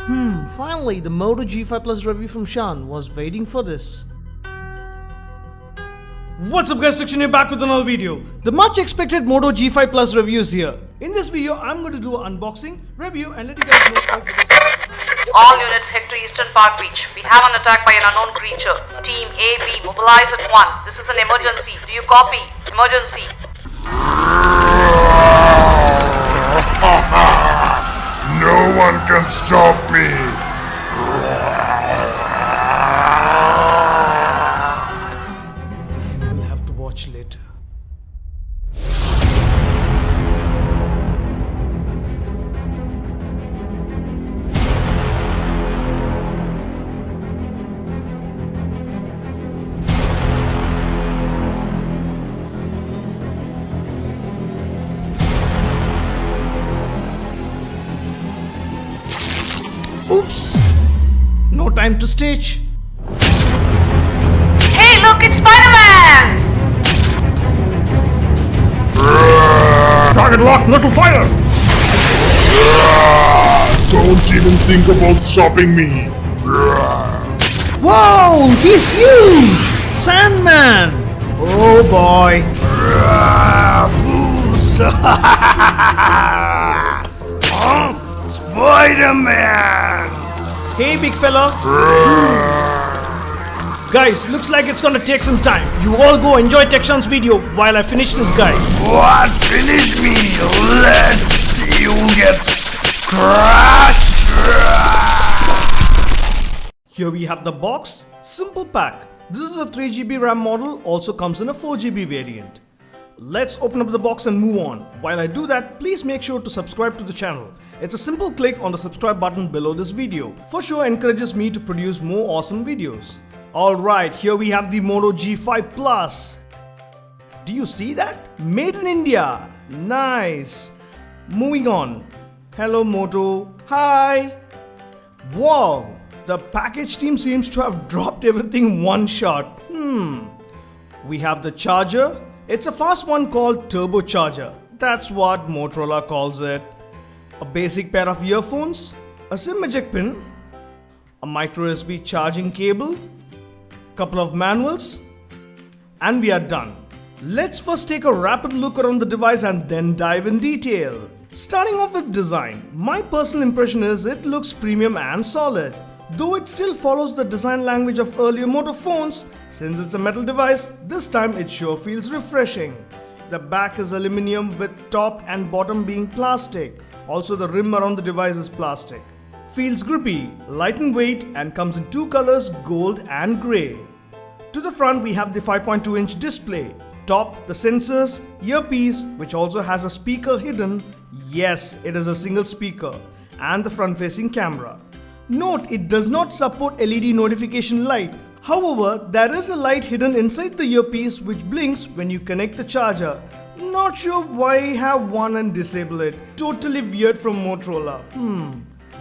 Finally, the Moto G5 Plus review from Shan was waiting for this. What's up guys, Section here back with another video. The much expected Moto G5 Plus review is here. In this video, I'm going to do an unboxing, review and let you guys know how it is. All units head to Eastern Park Beach. We have an attack by an unknown creature. Team A, B, mobilize at once. This is an emergency. Do you copy? Emergency. No one can stop me. We'll have to watch later. Oops! No time to stitch. Hey, look, it's Spider-Man! Target locked, missile fire! Don't even think about stopping me. Whoa! He's huge! Sandman! Oh boy! Fools! Spider-Man! Hey big fella! Guys, looks like it's gonna take some time. You all go enjoy Tekshan's video while I finish this guy. What? Finish me! Let's see you get crushed! Here we have the box. Simple pack. This is a 3GB RAM model, also comes in a 4GB variant. Let's open up the box and move on. While I do that, please make sure to subscribe to the channel. It's a simple click on the subscribe button below this video. For sure encourages me to produce more awesome videos. Alright, here we have the Moto G5 Plus. Do you see that? Made in India. Nice. Moving on. Hello Moto. Hi. Wow. The package team seems to have dropped everything in one shot. We have the charger. It's a fast one called turbocharger. That's what Motorola calls it. A basic pair of earphones, a SIM eject pin, a micro USB charging cable, couple of manuals, and we are done. Let's first take a rapid look around the device and then dive in detail. Starting off with design, my personal impression is it looks premium and solid. Though it still follows the design language of earlier Moto phones, since it's a metal device, this time it sure feels refreshing. The back is aluminium with top and bottom being plastic. Also the rim around the device is plastic. Feels grippy, light in weight and comes in two colors, gold and grey. To the front we have the 5.2-inch display. Top, the sensors, earpiece which also has a speaker hidden. Yes, it is a single speaker. And the front-facing camera. Note, it does not support LED notification light. However, there is a light hidden inside the earpiece which blinks when you connect the charger. Not sure why have one and disable it. Totally weird from Motorola.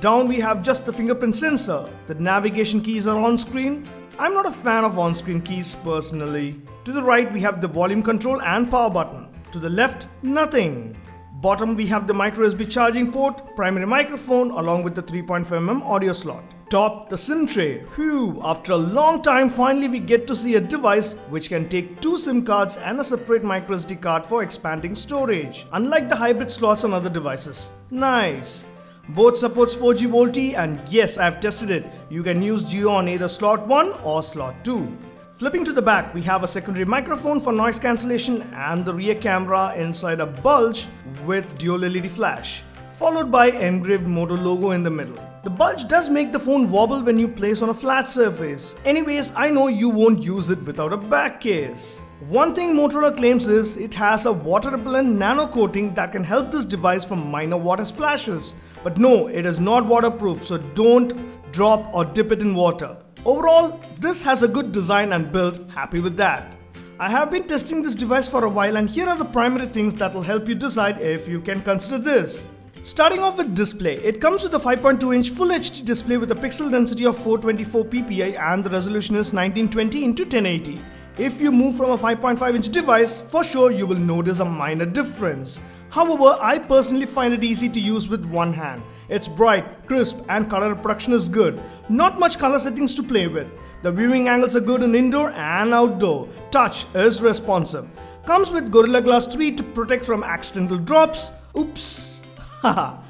Down we have just the fingerprint sensor. The navigation keys are on screen. I'm not a fan of on-screen keys personally. To the right we have the volume control and power button. To the left, nothing. Bottom we have the micro USB charging port, primary microphone along with the 3.5mm audio slot. Top, the SIM tray. Phew, after a long time finally we get to see a device which can take two SIM cards and a separate micro SD card for expanding storage, unlike the hybrid slots on other devices. Nice. Both supports 4G VoLTE and yes, I've tested it. You can use Geo on either slot 1 or slot 2. Flipping to the back, we have a secondary microphone for noise cancellation and the rear camera inside a bulge with dual LED flash, followed by engraved Moto logo in the middle. The bulge does make the phone wobble when you place on a flat surface. Anyways, I know you won't use it without a back case. One thing Motorola claims is it has a water repellent nano coating that can help this device from minor water splashes. But no, it is not waterproof, so don't drop or dip it in water. Overall, this has a good design and build, happy with that. I have been testing this device for a while and here are the primary things that will help you decide if you can consider this. Starting off with display, it comes with a 5.2-inch Full HD display with a pixel density of 424 ppi and the resolution is 1920 x 1080. If you move from a 5.5-inch device, for sure you will notice a minor difference. However, I personally find it easy to use with one hand. It's bright, crisp, and color reproduction is good. Not much color settings to play with. The viewing angles are good in indoor and outdoor. Touch is responsive. Comes with Gorilla Glass 3 to protect from accidental drops, oops, haha,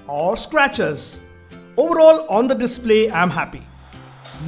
or scratches. Overall, on the display, I'm happy.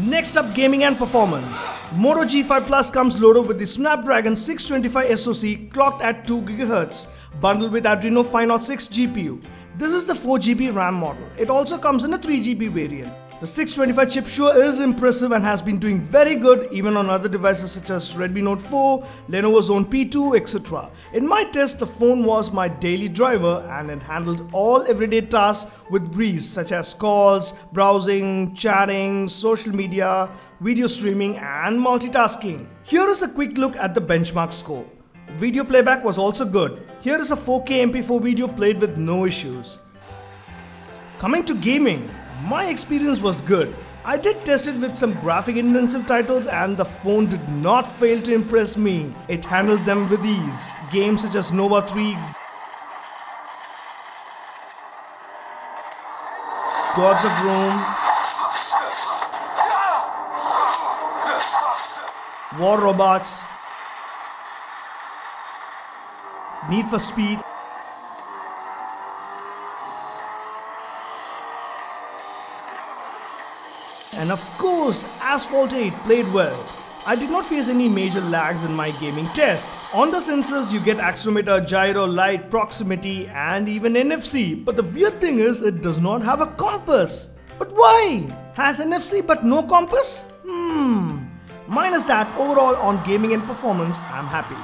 Next up, gaming and performance. Moto G5 Plus comes loaded with the Snapdragon 625 SoC clocked at 2 GHz, bundled with Adreno 506 GPU. This is the 4GB RAM model. It also comes in a 3GB variant. The 625 chip sure is impressive and has been doing very good even on other devices such as Redmi Note 4, Lenovo Zone P2, etc. In my test, the phone was my daily driver and it handled all everyday tasks with breeze such as calls, browsing, chatting, social media, video streaming and multitasking. Here is a quick look at the benchmark score. Video playback was also good. Here is a 4K MP4 video played with no issues. Coming to gaming, my experience was good. I did test it with some graphic intensive titles and the phone did not fail to impress me. It handled them with ease. Games such as Nova 3, Gods of Rome, War Robots, Need for Speed, and of course, Asphalt 8 played well. I did not face any major lags in my gaming test. On the sensors, you get accelerometer, gyro, light, proximity, and even NFC. But the weird thing is, it does not have a compass. But why? Has NFC but no compass? Minus that, overall on gaming and performance, I'm happy.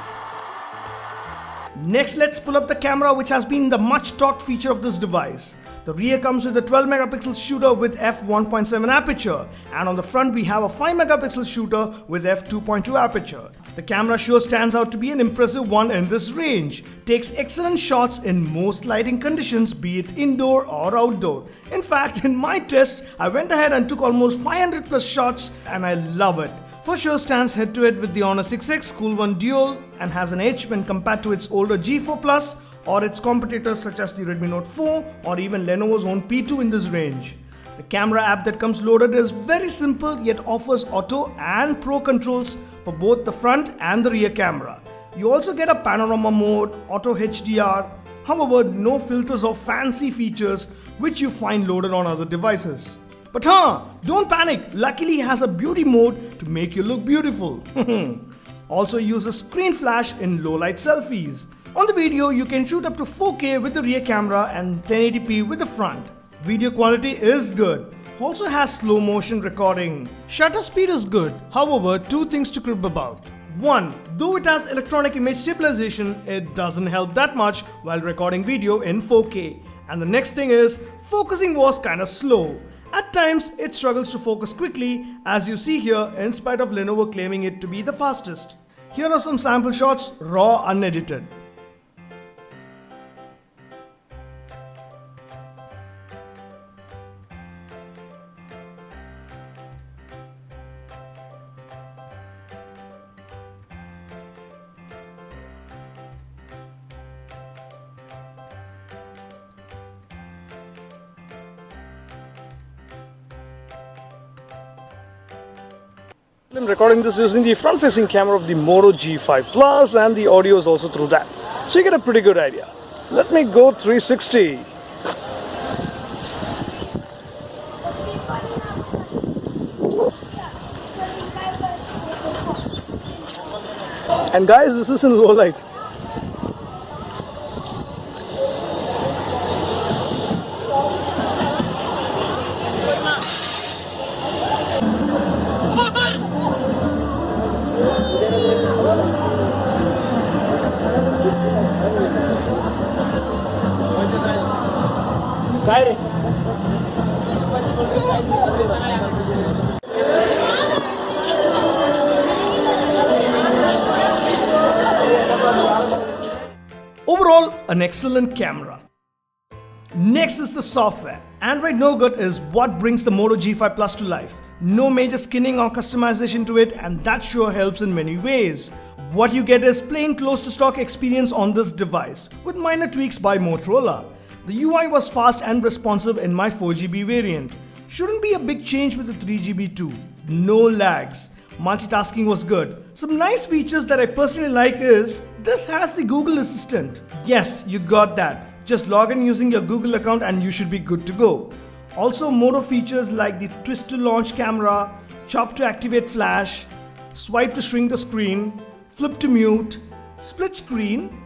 Next, let's pull up the camera, which has been the much talked feature of this device. The rear comes with a 12 megapixel shooter with f1.7 aperture, and on the front we have a 5 megapixel shooter with f2.2 aperture. The camera sure stands out to be an impressive one in this range. Takes excellent shots in most lighting conditions, be it indoor or outdoor. In fact, in my test, I went ahead and took almost 500 plus shots and I love it. For sure stands head to head with the Honor 6X Cool One Dual and has an edge when compared to its older G4 Plus or its competitors such as the Redmi Note 4 or even Lenovo Zone P2 in this range. The camera app that comes loaded is very simple yet offers auto and pro controls for both the front and the rear camera. You also get a panorama mode, auto HDR, however no filters or fancy features which you find loaded on other devices. But don't panic, luckily it has a beauty mode to make you look beautiful. Also uses screen flash in low light selfies. On the video, you can shoot up to 4K with the rear camera and 1080p with the front. Video quality is good. Also has slow motion recording. Shutter speed is good. However, two things to crib about. One, though it has electronic image stabilization, it doesn't help that much while recording video in 4K. And the next thing is, focusing was kinda slow. At times, it struggles to focus quickly, as you see here, in spite of Lenovo claiming it to be the fastest. Here are some sample shots, raw, unedited. I'm recording this using the front-facing camera of the Moto G5 Plus and the audio is also through that. So you get a pretty good idea. Let me go 360. And guys, this is in low light. Overall, an excellent camera. Next is the software. Android Nougat is what brings the Moto G5 Plus to life. No major skinning or customization to it, and that sure helps in many ways. What you get is plain close to stock experience on this device with minor tweaks by Motorola. The UI was fast and responsive in my 4GB variant. Shouldn't be a big change with the 3GB too. No lags. Multitasking was good. Some nice features that I personally like is, this has the Google Assistant. Yes, you got that. Just log in using your Google account and you should be good to go. Also Moto features like the twist to launch camera, chop to activate flash, swipe to shrink the screen, flip to mute, split screen,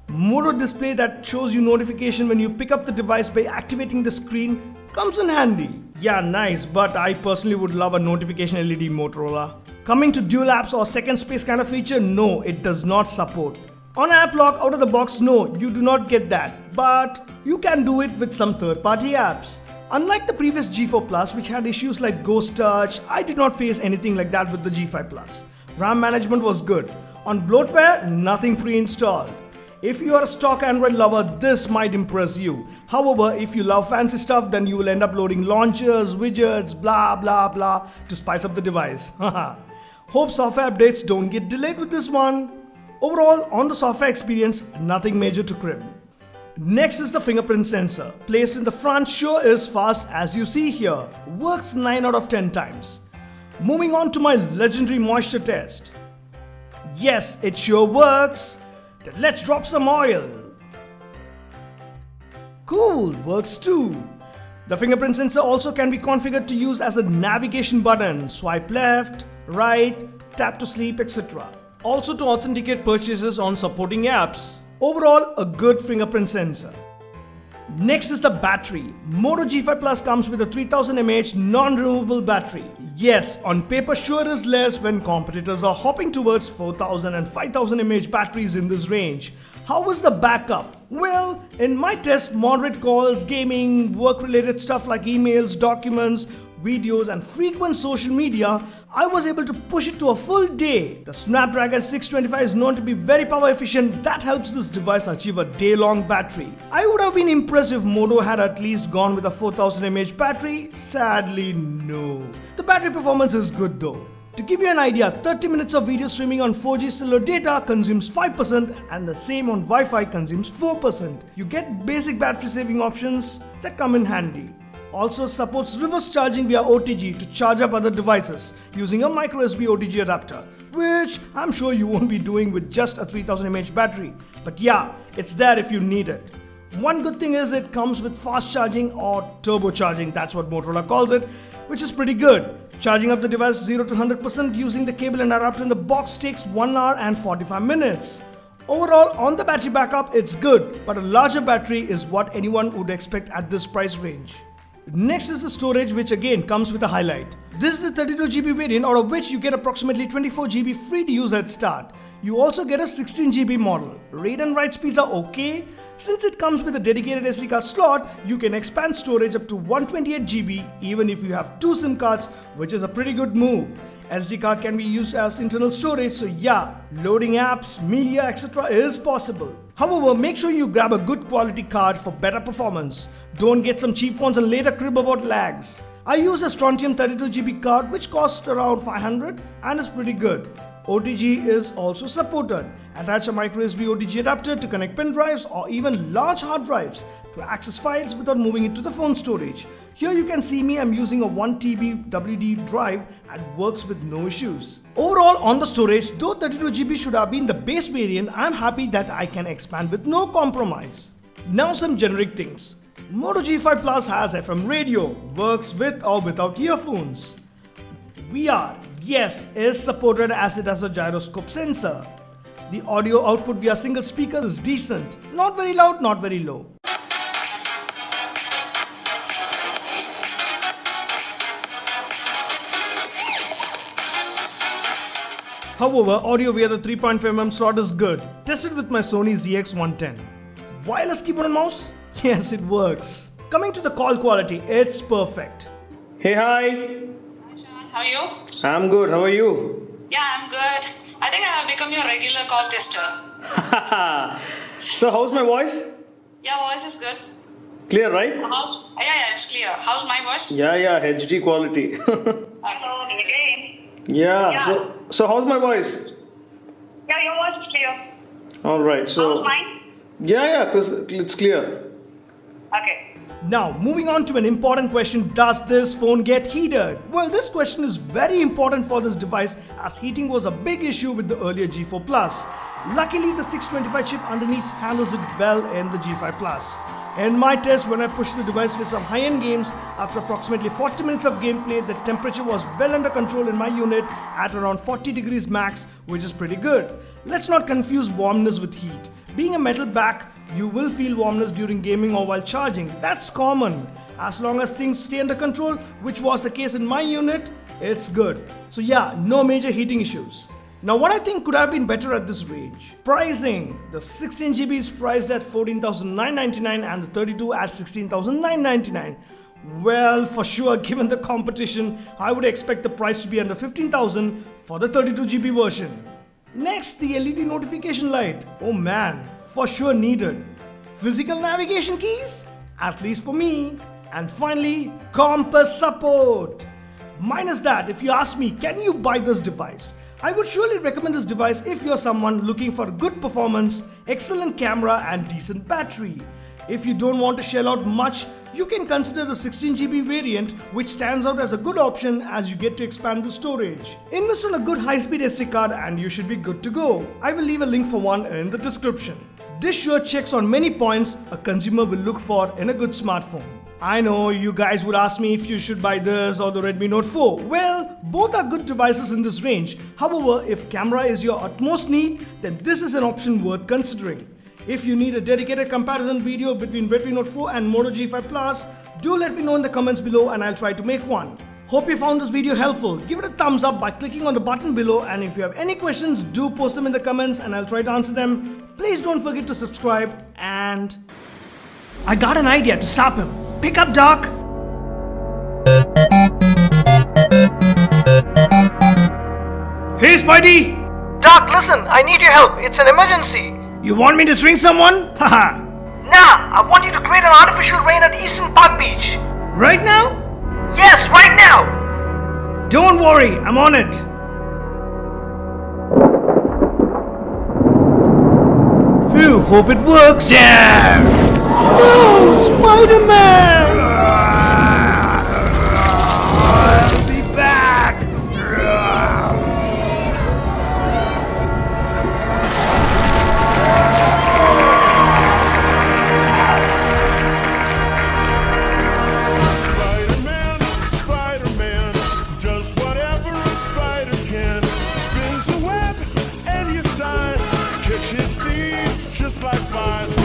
Moto display that shows you notification when you pick up the device by activating the screen comes in handy. Yeah, nice, but I personally would love a notification LED Motorola. Coming to dual apps or second space kind of feature, no, it does not support. On app lock out of the box, no, you do not get that, but you can do it with some third-party apps. Unlike the previous G4 Plus, which had issues like Ghost Touch, I did not face anything like that with the G5 Plus. RAM management was good. On bloatware, nothing pre-installed. If you are a stock Android lover, this might impress you. However, if you love fancy stuff, then you will end up loading launchers, widgets, blah blah blah to spice up the device. Hope software updates don't get delayed with this one. Overall, on the software experience, nothing major to crib. Next is the fingerprint sensor. Placed in the front sure is fast as you see here. Works 9 out of 10 times. Moving on to my legendary moisture test. Yes, it sure works. Then let's drop some oil. Cool, works too. The fingerprint sensor also can be configured to use as a navigation button. Swipe left, right, tap to sleep, etc. Also to authenticate purchases on supporting apps. Overall, a good fingerprint sensor. Next is the battery. Moto G5 Plus comes with a 3000 mAh non-removable battery. Yes, on paper sure is less when competitors are hopping towards 4000 and 5000 mAh batteries in this range. How was the backup? Well, in my test, moderate calls, gaming, work-related stuff like emails, documents, videos and frequent social media, I was able to push it to a full day. The Snapdragon 625 is known to be very power efficient. That helps this device achieve a day-long battery. I would have been impressed if Moto had at least gone with a 4000 mAh battery. Sadly, no. The battery performance is good though. To give you an idea, 30 minutes of video streaming on 4G cellular data consumes 5% and the same on Wi-Fi consumes 4%. You get basic battery saving options that come in handy. Also supports reverse charging via OTG to charge up other devices using a micro USB OTG adapter, which I'm sure you won't be doing with just a 3000 mAh battery. But yeah, it's there if you need it. One good thing is it comes with fast charging or turbo charging, that's what Motorola calls it, which is pretty good. Charging up the device 0 to 100% using the cable and adapter in the box takes 1 hour and 45 minutes. Overall, on the battery backup, it's good, but a larger battery is what anyone would expect at this price range. Next is the storage, which again comes with a highlight. This is the 32GB variant, out of which you get approximately 24GB free to use at start. You also get a 16GB model. Read and write speeds are okay. Since it comes with a dedicated SD card slot, you can expand storage up to 128GB even if you have 2 SIM cards, which is a pretty good move. SD card can be used as internal storage, so yeah, loading apps, media, etc. is possible. However, make sure you grab a good quality card for better performance. Don't get some cheap ones and later crib about lags. I use a Strontium 32GB card which costs around 500 and is pretty good. OTG is also supported. Attach a micro USB OTG adapter to connect pen drives or even large hard drives to access files without moving it to the phone storage. Here you can see me, I'm using a 1TB WD drive and works with no issues. Overall on the storage, though 32GB should have been the base variant, I'm happy that I can expand with no compromise. Now some generic things. Moto G5 Plus has FM radio, works with or without earphones. VR, yes, is supported as it has a gyroscope sensor. The audio output via single speaker is decent, not very loud, not very low. However, audio via the 3.5mm slot is good. Tested with my Sony ZX-110. Wireless keyboard and mouse? Yes, it works. Coming to the call quality, it's perfect. Hey, hi. Hi Sean, how are you? I'm good. How are you? Yeah, I'm good. I think I have become your regular call tester. So, how's my voice? Yeah, voice is good. Clear, right? Yeah, it's clear. How's my voice? Yeah, HD quality. Hello, again. Yeah. Yeah. So how's my voice? Yeah, your voice is clear. All right. How's So mine? yeah, it's clear. Okay. Now, moving on to an important question, does this phone get heated? Well, this question is very important for this device as heating was a big issue with the earlier G4 Plus. Luckily, the 625 chip underneath handles it well in the G5 Plus. In my test, when I pushed the device with some high-end games, after approximately 40 minutes of gameplay, the temperature was well under control in my unit at around 40 degrees max, which is pretty good. Let's not confuse warmness with heat. Being a metal back, you will feel warmness during gaming or while charging. That's common. As long as things stay under control, which was the case in my unit, it's good. So yeah, no major heating issues. Now what I think could have been better at this range. Pricing. The 16GB is priced at $14,999 and the 32 at $16,999. Well, for sure, given the competition, I would expect the price to be under $15,000 for the 32GB version. Next, the LED notification light. Oh man, for sure needed. Physical navigation keys? At least for me. And finally, compass support. Minus that, if you ask me, can you buy this device? I would surely recommend this device if you're someone looking for good performance, excellent camera and decent battery. If you don't want to shell out much, you can consider the 16GB variant, which stands out as a good option as you get to expand the storage. Invest on a good high-speed SD card and you should be good to go. I will leave a link for one in the description. This sure checks on many points a consumer will look for in a good smartphone. I know you guys would ask me if you should buy this or the Redmi Note 4. Well, both are good devices in this range. However, if camera is your utmost need, then this is an option worth considering. If you need a dedicated comparison video between Redmi Note 4 and Moto G5 Plus, do let me know in the comments below and I'll try to make one. Hope you found this video helpful. Give it a thumbs up by clicking on the button below, and if you have any questions, do post them in the comments and I'll try to answer them. Please don't forget to subscribe, and I got an idea to stop him. Pick up, Doc. Hey, Spidey! Doc, listen, I need your help. It's an emergency. You want me to swing someone? Haha. Nah, I want you to create an artificial rain at Eastern Park Beach. Right now? Yes, right now. Don't worry, I'm on it. Phew, hope it works. Damn! No, Spider-Man! I'll be back! Spider-Man, Spider-Man, just whatever a spider can. Spins a web and you sigh, kicks his thieves just like flies.